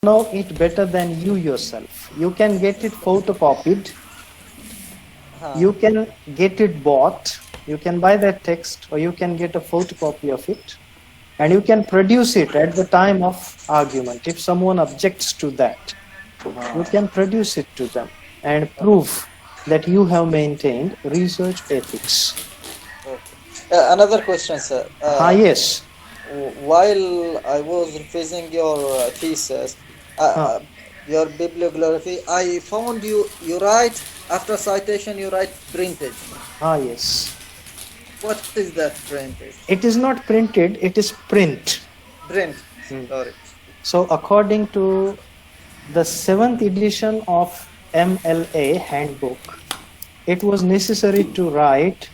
know it better than you yourself. You can get it photocopied. You can get it bought. You can buy that text, or you can get a photocopy of it, and you can produce it at the time of argument. If someone objects to that, you can produce it to them and prove that you have maintained research ethics. Another question, sir. Yes. While I was revising your thesis, your bibliography, I found you write, after citation, you write printed. Yes. What is that printed? It is not printed, it is print. Print, sorry. So according to the 7th edition of MLA handbook, it was necessary to write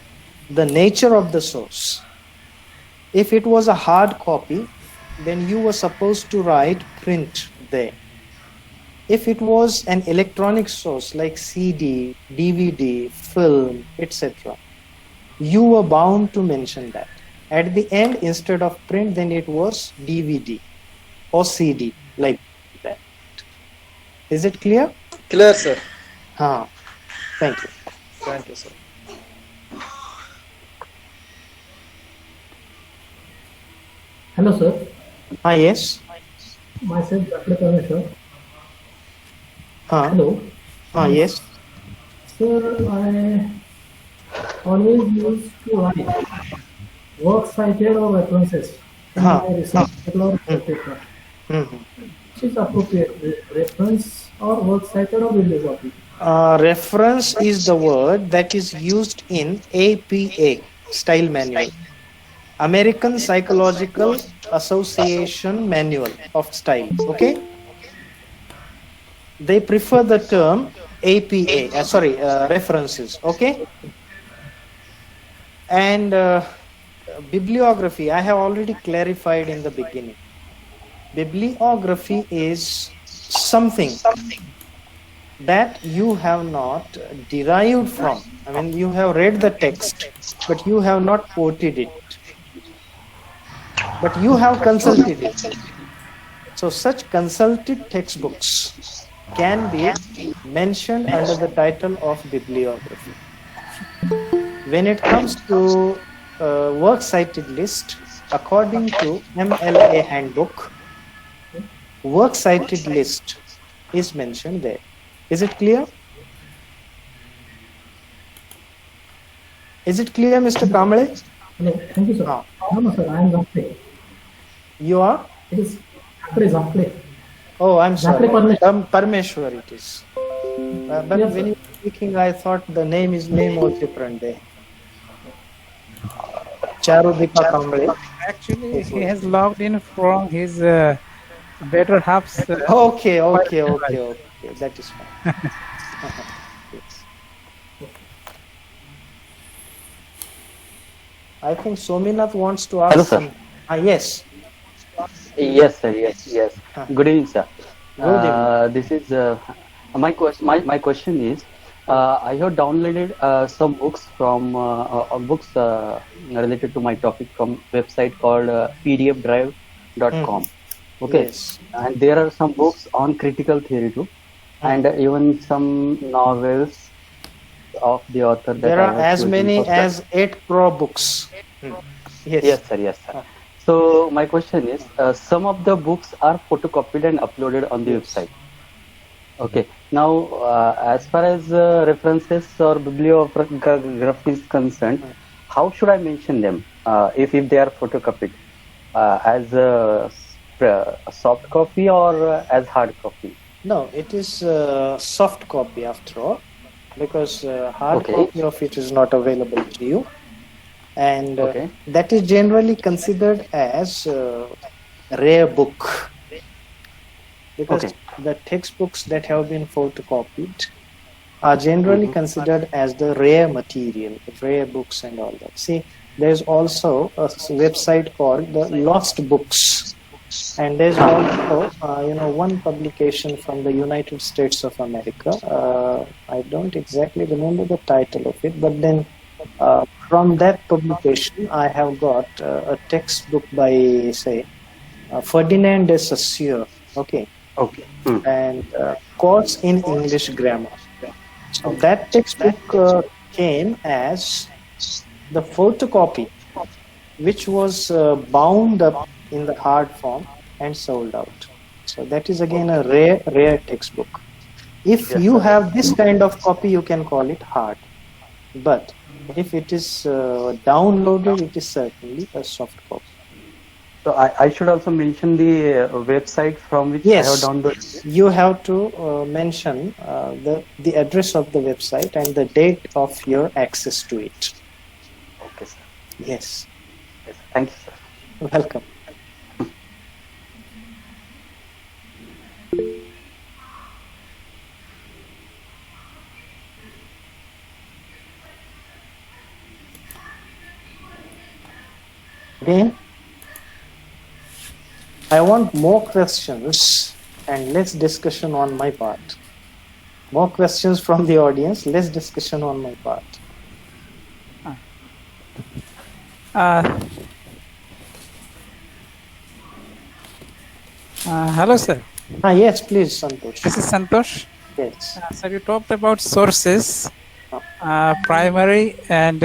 the nature of the source. If it was a hard copy, then you were supposed to write print there. If it was an electronic source like CD, DVD, film, etc., you were bound to mention that. At the end, instead of print, then it was DVD or CD, like that. Is it clear? Clear, sir. Thank you. Thank you, sir. Hello, sir. Yes. Myself, Dr. Parmeshwar. Hello. Yes. Sir, I always used to write works cited or references in my research paper or paper. Which is appropriate, reference or works cited or bibliography? Reference is the word that is used in APA, Style Manual. American Psychological Association Manual of Style. Okay? They prefer the term APA, references. Okay? And bibliography, I have already clarified in the beginning. Bibliography is something that you have not derived from. I mean, you have read the text, but you have not quoted it. But you have consulted it. So such consulted textbooks can be mentioned under the title of bibliography. When it comes to works cited list, according to MLA handbook, works cited list is mentioned there. Is it clear? Is it clear, Mr. Kamble? Hello, thank you, sir. No, sir, I am Zakre. You are? It is Zakre. Oh, I'm sorry. Zakre Parmeshwar it is. But yes, when you were speaking, I thought the name was different there. Charudika Kamble. Actually, he has logged in from his better half's. Okay. That is fine. Yes. I think Sominath wants to ask. Hello, sir. Yes. Yes, sir. Yes. Good evening, sir. Good evening. This is my question. My question is, I have downloaded some books from books related to my topic from website called pdfdrive.com. Okay, yes. And there are some books on critical theory too, and even some novels of the author. There are as many as 8 crore books. Yes, sir. So my question is, some of the books are photocopied and uploaded on the website. Okay. Now, as far as references or bibliography is concerned, how should I mention them if they are photocopied? As a soft copy or as hard copy? No, it is soft copy after all, because hard copy of it is not available to you. And that is generally considered as rare book, because the textbooks that have been photocopied are generally considered as the rare material, rare books and all that. See, there's also a website called the Lost Books, and there's also one publication from the United States of America. I don't exactly remember the title of it, but then from that publication I have got a textbook by, say, Ferdinand de Saussure. Okay, Okay. and course in English grammar. So that textbook came as the photocopy, which was bound up in the hard form and sold out. So that is again a rare textbook. If you have this kind of copy, you can call it hard. But if it is downloaded, it is certainly a soft copy. So I should also mention the website from which I have downloaded. You have to mention the address of the website and the date of your access to it. Okay, sir. Yes. Yes. Thank you, sir. Welcome. Again, I want more questions and less discussion on my part. More questions from the audience, less discussion on my part. Hello, sir. Yes, please, Santosh. This is Santosh. Yes. So you talked about sources, primary and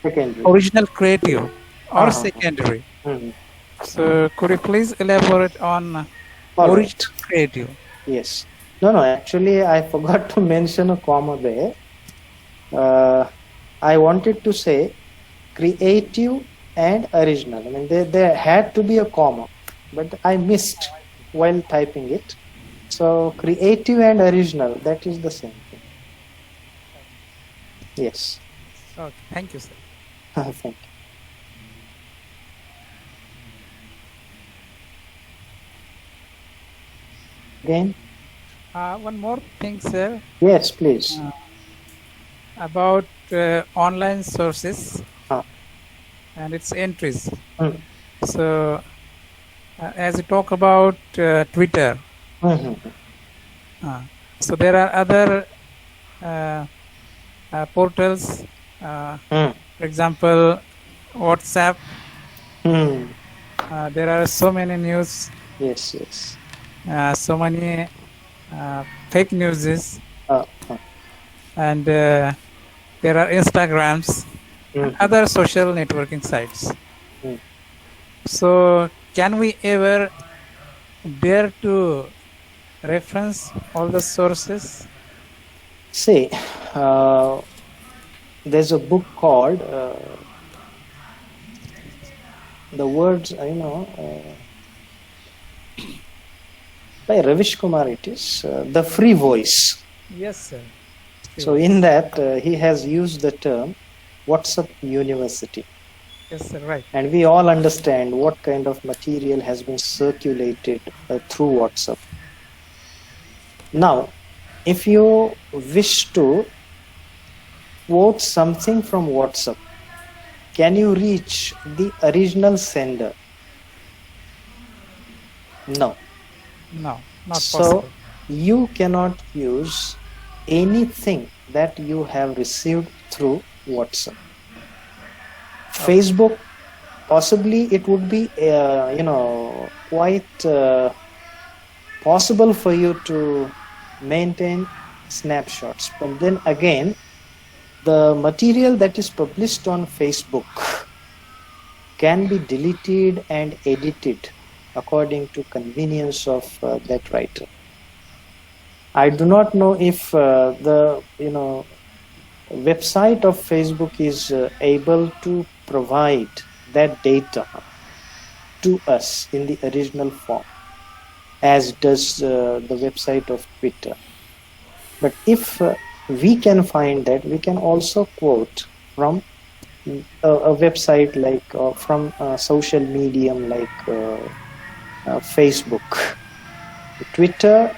secondary. Original creative or secondary. So could you please elaborate on original creative? Yes. No, actually I forgot to mention a comma there. I wanted to say creative and original. I mean, there had to be a comma, but I missed while typing it. So creative and original, that is the same thing. Yes. Okay. Thank you, sir. Thank you. Again? One more thing, sir. Yes, please. About online sources and its entries. So, as you talk about Twitter, so there are other portals, for example, WhatsApp. There are so many news. Yes, yes. So many fake news, and there are Instagrams and other social networking sites. So can we ever dare to reference all the sources? See, there's a book called the words, by Ravish Kumar, it is The Free Voice. Yes, sir. So in that he has used the term WhatsApp University. Yes, sir, right. And we all understand what kind of material has been circulated through WhatsApp. Now, if you wish to quote something from WhatsApp, can you reach the original sender? No. No, not possible. So you cannot use anything that you have received through WhatsApp. Facebook, possibly it would be quite possible for you to maintain snapshots, but then again the material that is published on Facebook can be deleted and edited according to convenience of that writer. I do not know if the website of Facebook is able to provide that data to us in the original form, as does the website of Twitter. But if we can find that, we can also quote from a website like from a social medium like Facebook, Twitter.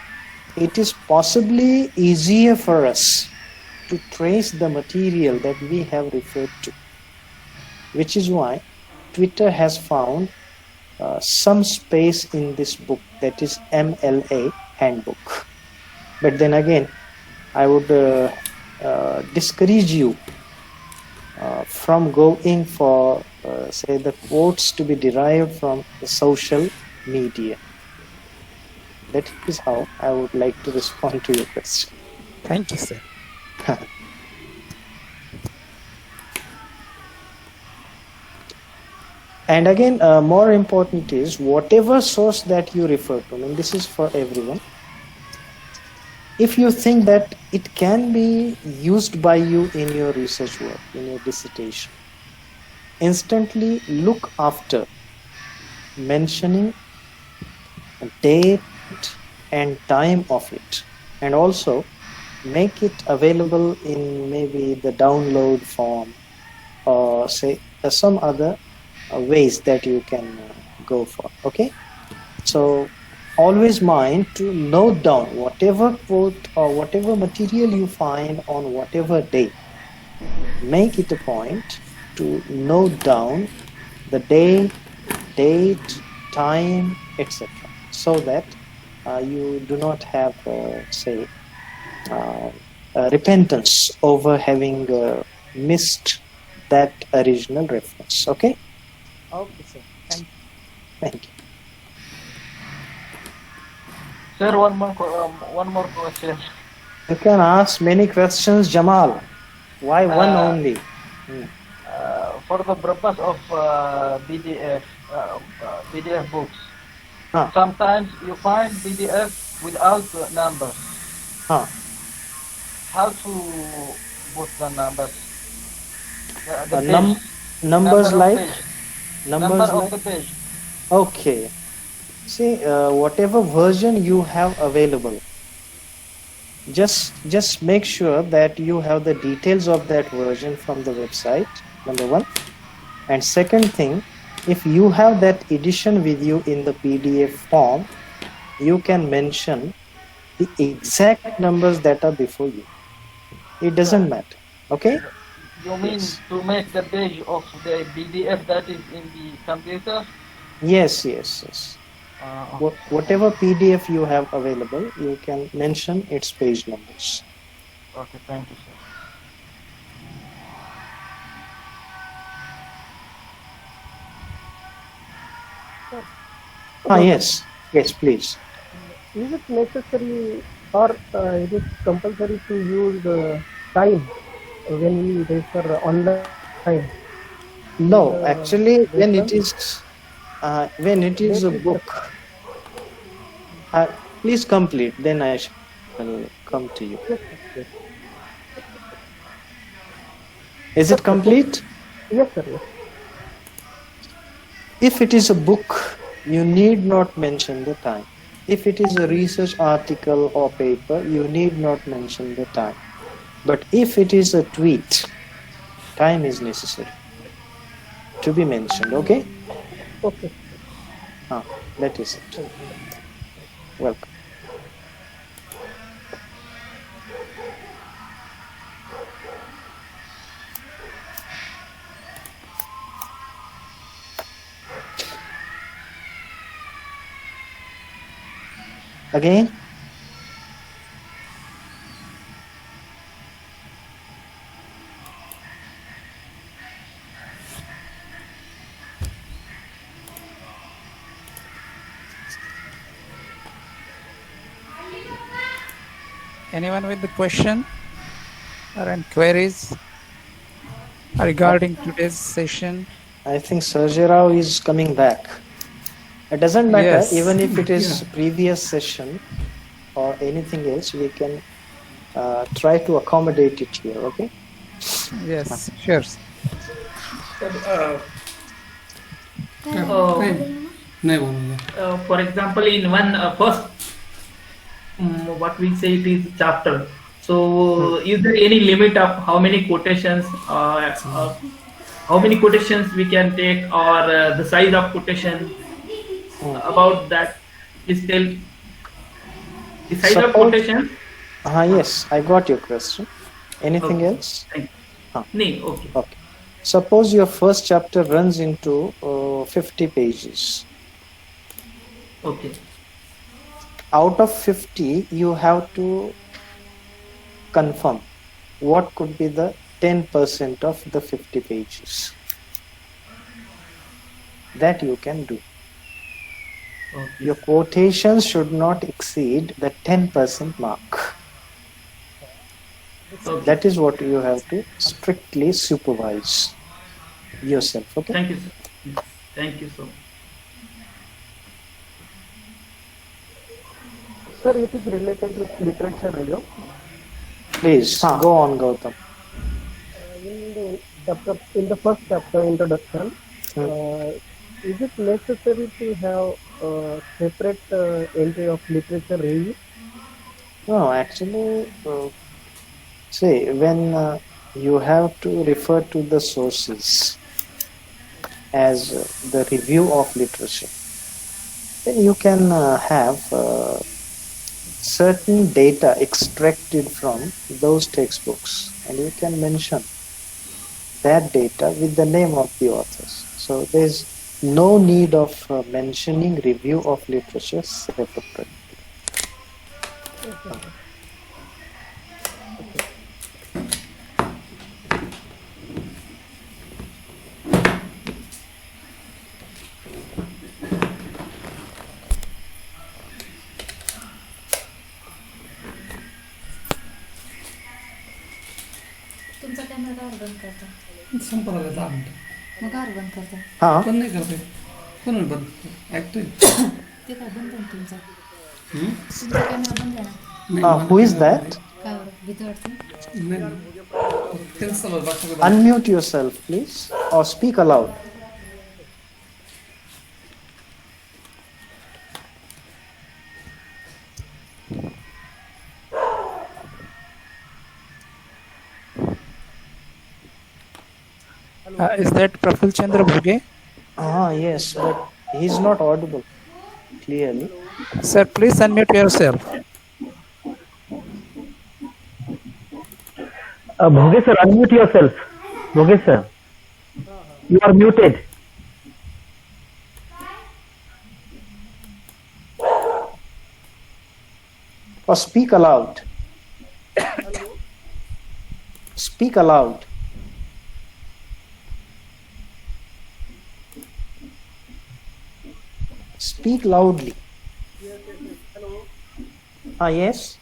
It is possibly easier for us to trace the material that we have referred to, which is why Twitter has found some space in this book, that is MLA handbook. But then again, I would discourage you from going for say the quotes to be derived from the social media. That is how I would like to respond to your question. Thank you, sir. And again, more important is whatever source that you refer to, and this is for everyone. If you think that it can be used by you in your research work, in your dissertation, instantly look after mentioning date and time of it, and also make it available in maybe the download form or say some other ways that you can go for. Okay, so always mind to note down whatever quote or whatever material you find on whatever day. Make it a point to note down the day, date, time, etc., so that you do not have say repentance over having missed that original reference. Okay. Okay, sir. Thank you. Thank you. Sir, one more question. You can ask many questions, Jamal. Why one only? For the purpose of PDF books, sometimes you find PDF without numbers. How to put the numbers? Numbers like? Number of the page. Okay. See, whatever version you have available, just make sure that you have the details of that version from the website, number one. And second thing, if you have that edition with you in the PDF form, you can mention the exact numbers that are before you. It doesn't matter. Okay? You mean to make the page of the PDF that is in the computer? Yes. Whatever PDF you have available, you can mention its page numbers. Okay, thank you, sir. Yes, please. Is it necessary or is it compulsory to use time when we refer online? No, actually, when it is a book, please complete. Then I shall come to you. Is it complete? Yes, sir. Yes. If it is a book, you need not mention the time. If it is a research article or paper, you need not mention the time. But if it is a tweet, time is necessary to be mentioned. Okay? Okay. That is it. Welcome. Again? Anyone with the question or any queries regarding today's session? I think Sergey Rao is coming back. It doesn't matter, even if it is previous session or anything else, we can try to accommodate it here, okay? Yes, sure. For example, in one first, what we say it is chapter. So, is there any limit of how many quotations we can take, or the size of quotation? About that, please tell. The size of quotation. Yes, I got your question. Anything else? No, okay. Suppose your first chapter runs into 50 pages. Okay. Out of 50, you have to confirm what could be the 10% of the 50 pages. That you can do. Okay. Your quotations should not exceed the 10% mark. Okay. That is what you have to strictly supervise yourself. Okay. Thank you, sir. Yes. Thank you so much. Sir, it is related with literature review. Please go on, Gautam. In the first chapter, introduction, is it necessary to have a separate entry of literature review? No, actually, see, when you have to refer to the sources as the review of literature, then you can have certain data extracted from those textbooks, and you can mention that data with the name of the authors. So there's no need of mentioning review of literature separately. तुमचा camera का बंद करता संपला 10 मिनिटं मग का बंद करता पण नाही करते कोण बंद ऐकतोय ते काय बंद आहे तुमचा तुमचा कॅमेरा बंद आहे ना Who is that? काय बरं भीती वाटते Unmute yourself, please, or speak aloud. Is that Praful Chandra Bhuge? Yes, but he's not audible clearly. Sir, please unmute yourself. Bhoge sir, unmute yourself. Bhoge sir, you are muted. Or speak aloud. Speak aloud. Speak loudly. Hello. Yes.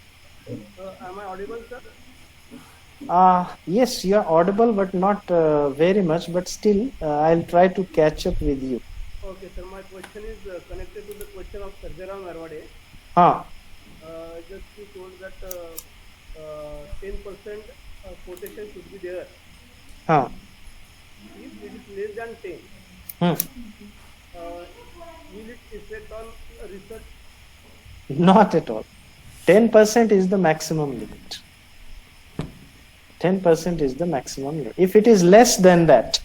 Am I audible, sir? Yes, you are audible, but not very much. But still, I'll try to catch up with you. Okay, sir. My question is connected to the question of Sarjaram Narwade. Just he told that 10% quotation should be there. If it is less than 10, will it affect on research? Not at all. 10% is the maximum limit. 10% is the maximum limit. If it is less than that,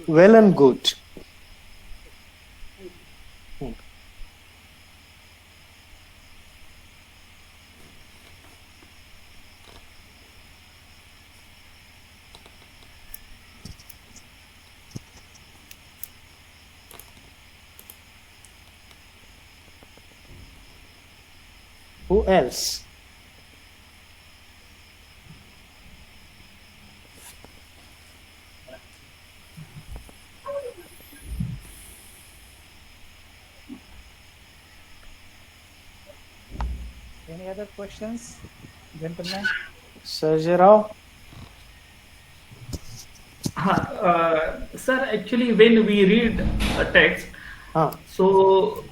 well and good. Who else? Any other questions, gentlemen? Sarjarao? Sir, actually, when we read a text, so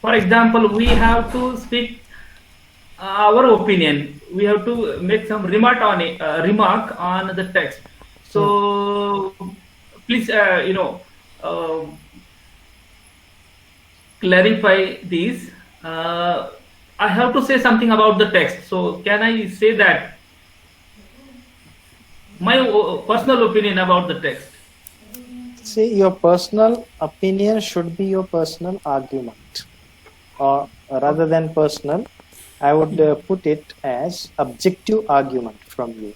for example, we have to speak our opinion. We have to make some remark on it, remark on the text. So please, clarify these. I have to say something about the text. So can I say that my personal opinion about the text? See, your personal opinion should be your personal argument, or rather than personal, I would put it as objective argument from you.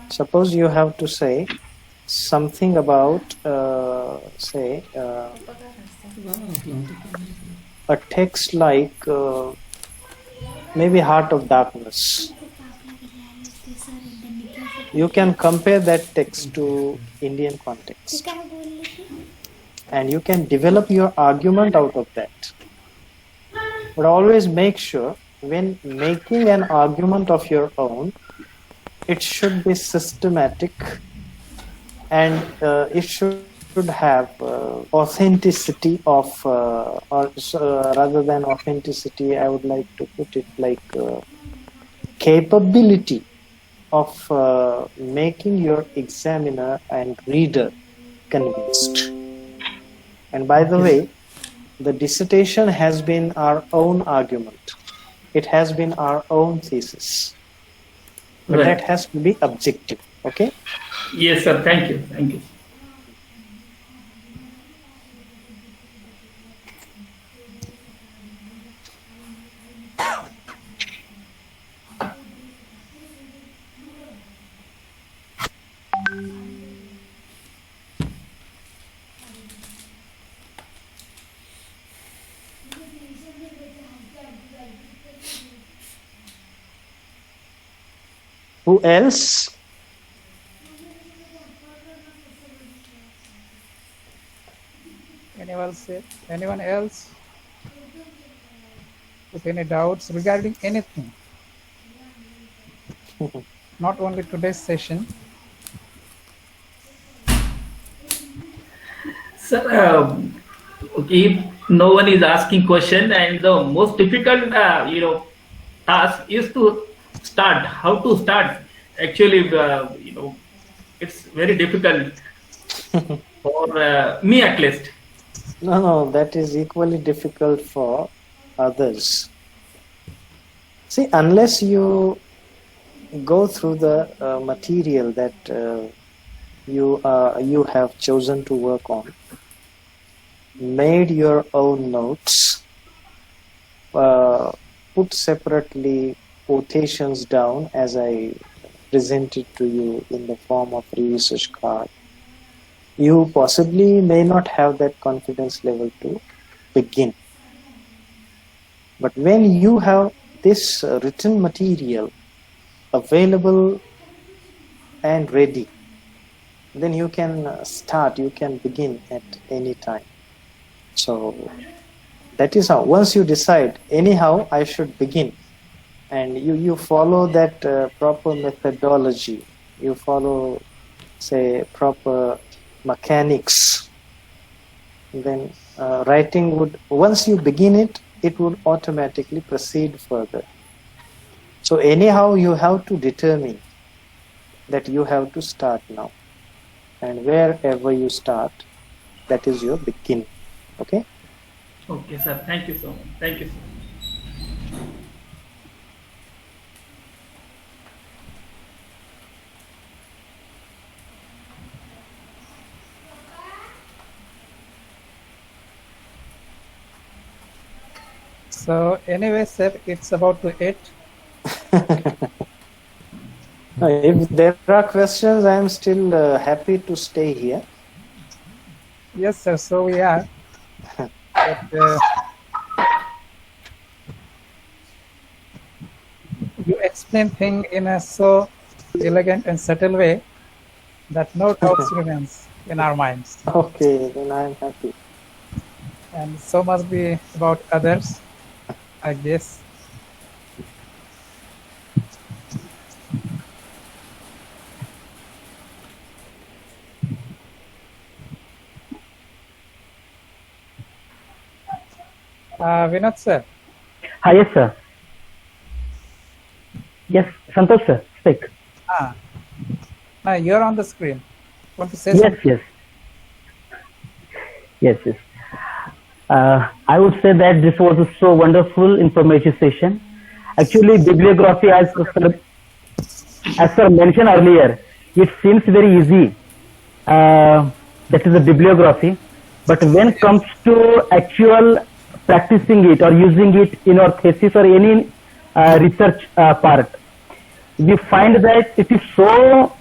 Suppose you have to say something about, say, a text like maybe Heart of Darkness. You can compare that text to Indian context. and you can develop your argument out of that. But always make sure when making an argument of your own, it should be systematic, and it should have authenticity of, rather than authenticity, I would like to put it like capability of making your examiner and reader convinced. And by the way, the dissertation has been our own argument. It has been our own thesis. But that has to be objective. Okay? Yes, sir. Thank you. Thank you. Who else? Anyone else with any doubts regarding anything? Not only today's session. Sir, if no one is asking question, and the most difficult, task is to start. How to start? Actually, it's very difficult for me at least. No, that is equally difficult for others. See, unless you go through the material that you have chosen to work on, made your own notes, put separately quotations down as I presented to you in the form of research card, you possibly may not have that confidence level to begin. But when you have this written material available and ready, then you can start, you can begin at any time. So that is how, once you decide, anyhow I should begin, and you follow that proper methodology, you follow, say, proper mechanics, then writing would, once you begin it, it would automatically proceed further. So anyhow you have to determine that you have to start now, and wherever you start, that is your beginning. Okay? Okay, sir. Thank you so much. Thank you, sir. So anyway, sir, it's about to 8. If there are questions, I am still happy to stay here. Yes, sir. So we are. But, you explain things in a so elegant and subtle way that no doubts remains in our minds. Okay, then I am happy. And so must be about others, I guess. Vinod sir. Hi, yes sir. Yes, Santosh sir, speak. You're on the screen. Want to say yes, something? Yes. Yes, yes. I would say that this was a so wonderful informative session. Actually, bibliography, as sir mentioned earlier, it seems very easy. That is a bibliography. But when it comes to actual practicing it or using it in our thesis or any research part, we find that it is so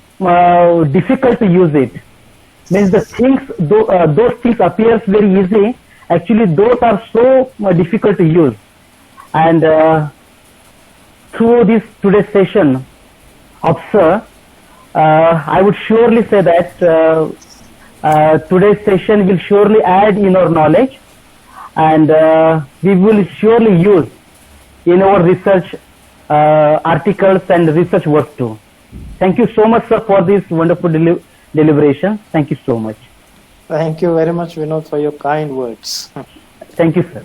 difficult to use it. Means the things, those things appears very easy. Actually, those are so difficult to use. And through this today's session of sir, I would surely say that today's session will surely add in our knowledge, and we will surely use in our research articles and research work too. Thank you so much, sir, for this wonderful deliberation. Thank you so much. Thank you very much, Vinod, for your kind words. Thank you, sir.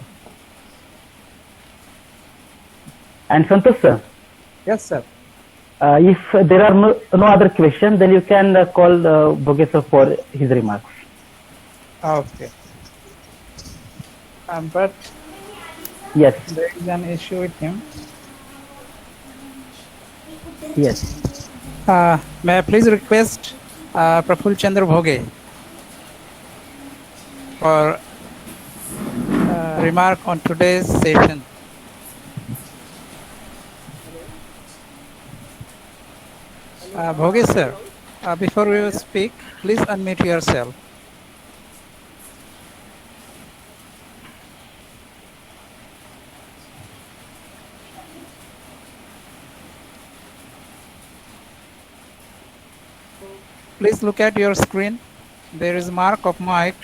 And Santosh, sir. Yes, sir. If there are no other questions, then you can call Bhoge sir for his remarks. Okay. But yes, there is an issue with him. Yes. May I please request Praful Chandra Bhoge for remark on today's session. Bhoge sir, before we will speak, please unmute yourself. Please look at your screen. There is mark of mic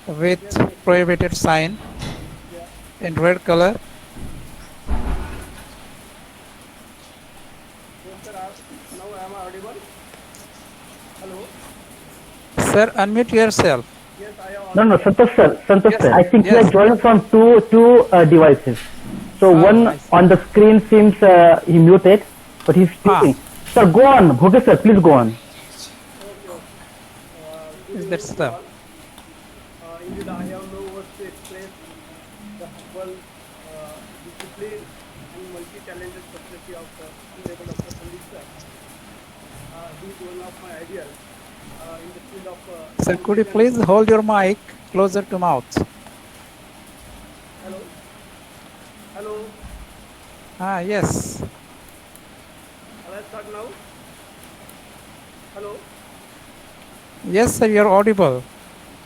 with prohibited sign in red color. Sir, unmute yourself. No, Santosh sir. I think you are joined from two devices. So one on the screen seems he muted, but he's speaking. Sir, go on. Bhoge sir, please go on. Is that stuff? Indeed, I have no words to express the humble, disciplined, and multi-talented personality of Honorable Dr. Pandit sir. He is one of my ideals in the field of. Sir, could you please hold your mic closer to mouth? Hello. Hello. Yes. Shall I start now? Hello. Yes, sir, you are audible.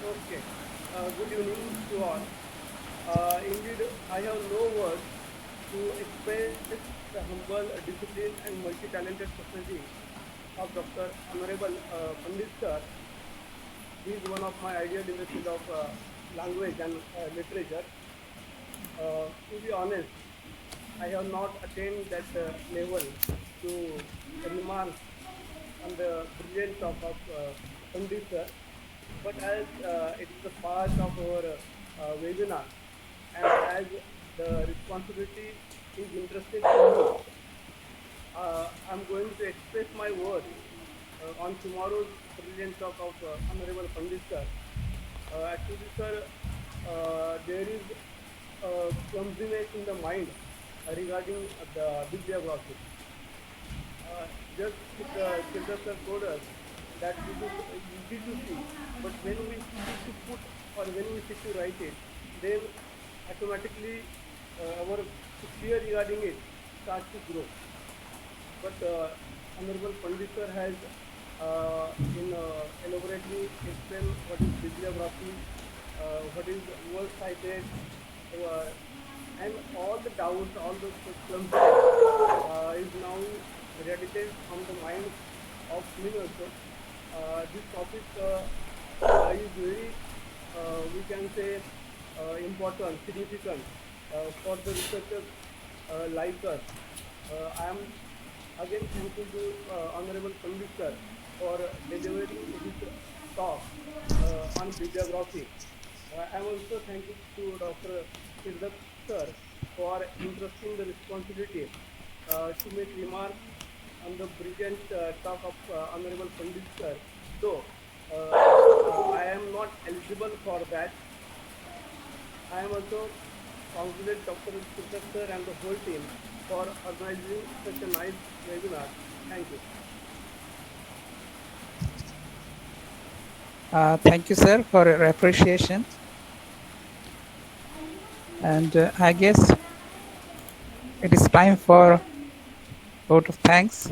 Okay. Good evening to all. Indeed, I have no words to express the humble, disciplined, and multi-talented personality of Dr. Honorable Pandit sir. He is one of my ideals in the field of language and literature. To be honest, I have not attained that level to remark on the brilliance of Pandit sir, but as it is a part of our webinar, and as the responsibility is interested to me, I am going to express my words on tomorrow's brilliant talk of Honorable Pandit sir. Actually, sir, there is clumsiness in the mind regarding the bibliography. Just Children sir told us that it is easy to see, but when we sit to put or when we sit to write it, then automatically our fear regarding it starts to grow. But Honorable Pandit sir has elaborately explained what is bibliography, what is word cited, and all the doubts, all the clumsiness is now eradicated from the mind of me also. This topic is very, we can say, important, significant for the researchers like us. I am again thankful to Honorable Pandit sir for delivering this talk on bibliography. I am also thankful to Dr. Siddharth sir for entrusting the responsibility to make remarks on the brilliant talk of Honorable Pandit sir. Though I am not eligible for that, I am also congratulate Dr. Siddharth sir and the whole team for organizing such a nice webinar. Thank you. Thank you, sir, for your appreciation. And I guess it is time for vote of thanks.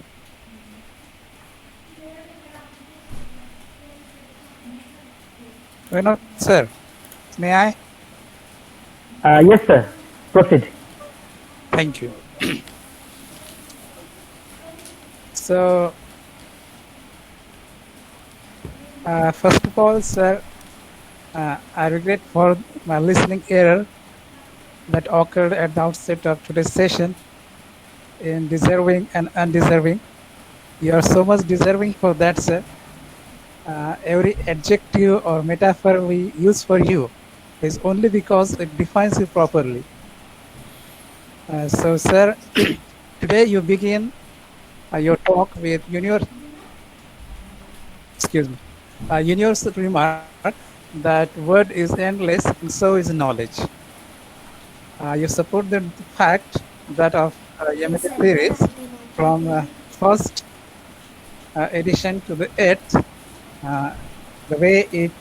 Vinod, sir, may I? Yes, sir. Proceed. Thank you. So, First of all, sir, I regret for my listening error that occurred at the outset of today's session in deserving and undeserving. You are so much deserving for that, sir. Every adjective or metaphor we use for you is only because it defines you properly. So, sir, today you begin your talk with universal remark that word is endless and so is knowledge. You support the fact that of Yamada series from first edition to the 8th, the way it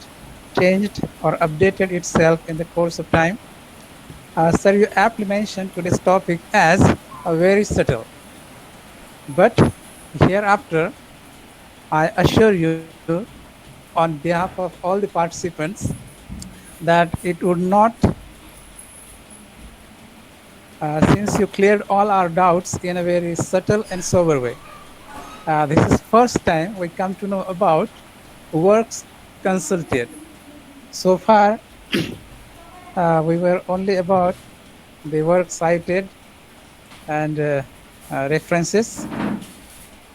changed or updated itself in the course of time. Sir, you aptly mentioned today's topic as very subtle. But hereafter, I assure you on behalf of all the participants that it would not, since you cleared all our doubts in a very subtle and sober way. This is first time we come to know about works consulted. So far, we were only about the work cited and references.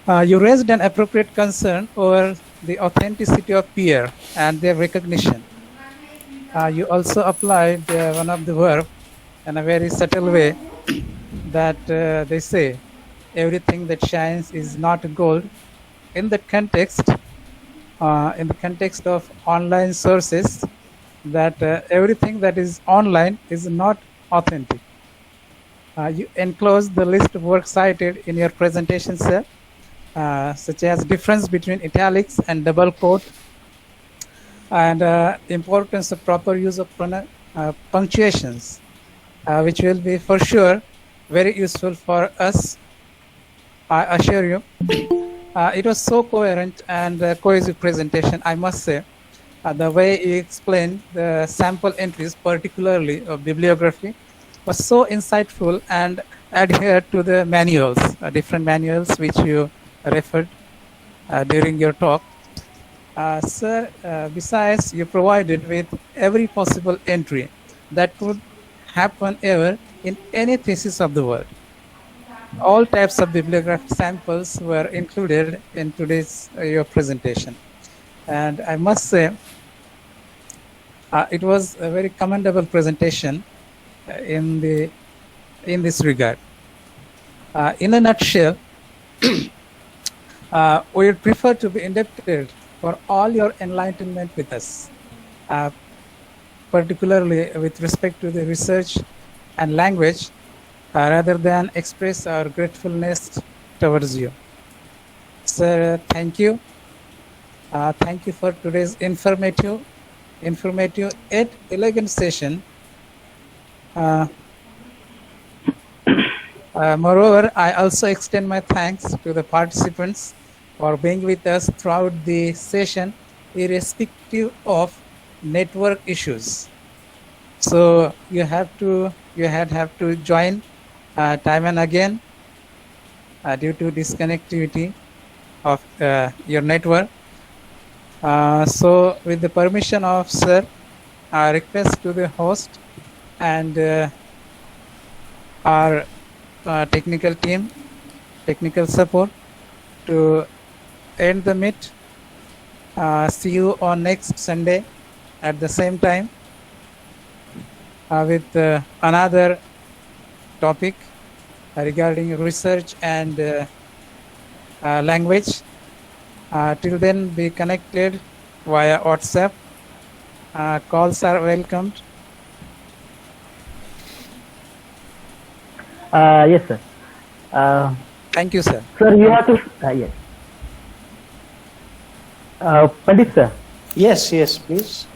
You raised an appropriate concern over the authenticity of peer and their recognition. You also applied one of the verb in a very subtle way that they say everything that shines is not gold. In that context, in the context of online sources, that everything that is online is not authentic. You enclose the list of works cited in your presentation, sir, such as difference between italics and double quote, and importance of proper use of punctuations, which will be for sure very useful for us. I assure you. It was so coherent and cohesive presentation, I must say. The way you explained the sample entries, particularly of bibliography, was so insightful and adhered to the manuals, different manuals which you referred during your talk. Sir, besides, you provided with every possible entry that could happen ever in any thesis of the world. All types of bibliographic samples were included in today's your presentation. And I must say, it was a very commendable presentation in this regard. In a nutshell, we would prefer to be indebted for all your enlightenment with us, particularly with respect to the research and language, rather than express our gratefulness towards you. Sir, thank you. Thank you for today's informative yet elegant session. Moreover, I also extend my thanks to the participants for being with us throughout the session, irrespective of network issues. So you have to join time and again due to disconnectivity of your network. So with the permission of sir, I request to the host and our technical team, technical support to end the meet. See you on next Sunday at the same time with another topic regarding research and language. Till then, be connected via WhatsApp. Calls are welcomed. Yes, sir. Thank you, sir. Sir, you have to. Yes. Pandit, sir. Yes, please.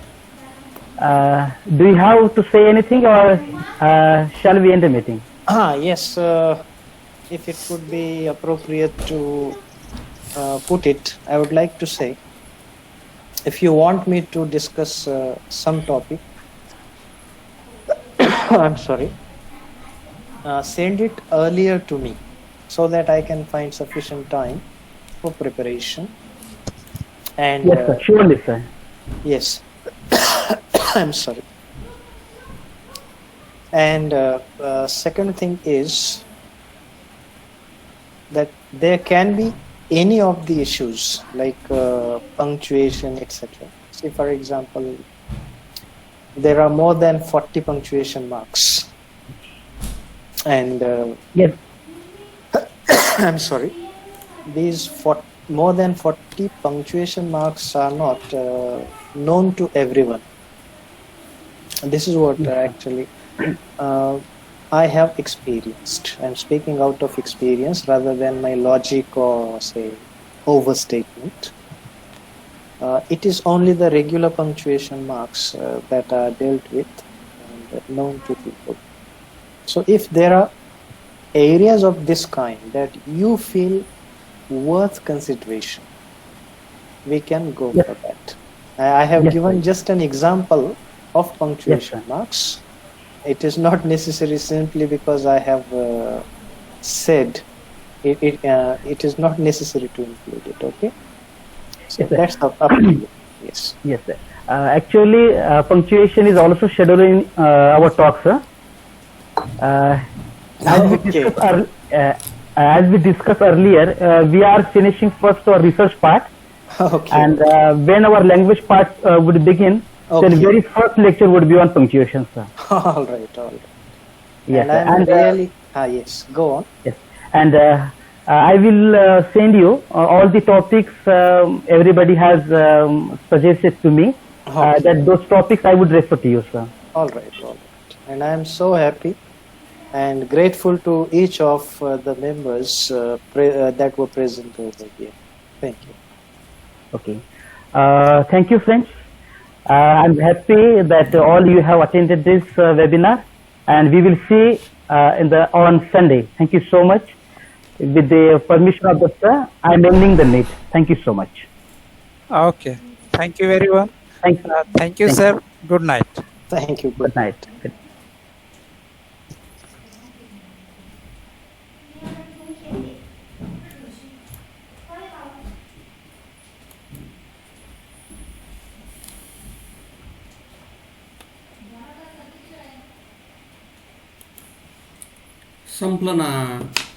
Do you have to say anything, or shall we end the meeting? Yes. If it would be appropriate to put it, I would like to say, if you want me to discuss some topic, I'm sorry, send it earlier to me so that I can find sufficient time for preparation. And yes, sir. Surely, sir. Yes. I'm sorry. And second thing is that there can be any of the issues like punctuation, etc. See, for example, there are more than 40 punctuation marks, and yes, I'm sorry, these more than 40 punctuation marks are not known to everyone. This is what actually I have experienced. I'm speaking out of experience rather than my logic or say overstatement. It is only the regular punctuation marks that are dealt with and known to people. So if there are areas of this kind that you feel worth consideration, we can go for that. I have given just an example of punctuation marks. It is not necessary simply because I have said it. It is not necessary to include it. Okay, so that's up to you. Yes. Yes, sir. Actually, punctuation is also scheduled in our talk, sir. As we discussed earlier, we are finishing first our research part, and when our language part would begin, then very first lecture would be on punctuation, sir. All right. Yes, and really, yes, go on. Yes, and I will send you all the topics everybody has suggested to me. That those topics I would refer to you, sir. All right. And I am so happy and grateful to each of the members that were present over here. Thank you. Okay. Thank you, friends. I'm happy that all you have attended this webinar, and we will see on Sunday. Thank you so much. With the permission of the sir, I'm ending the meet. Thank you so much. Okay. Thank you, everyone. Thank you, sir. Good night. Thank you. Good night. संपलं ना.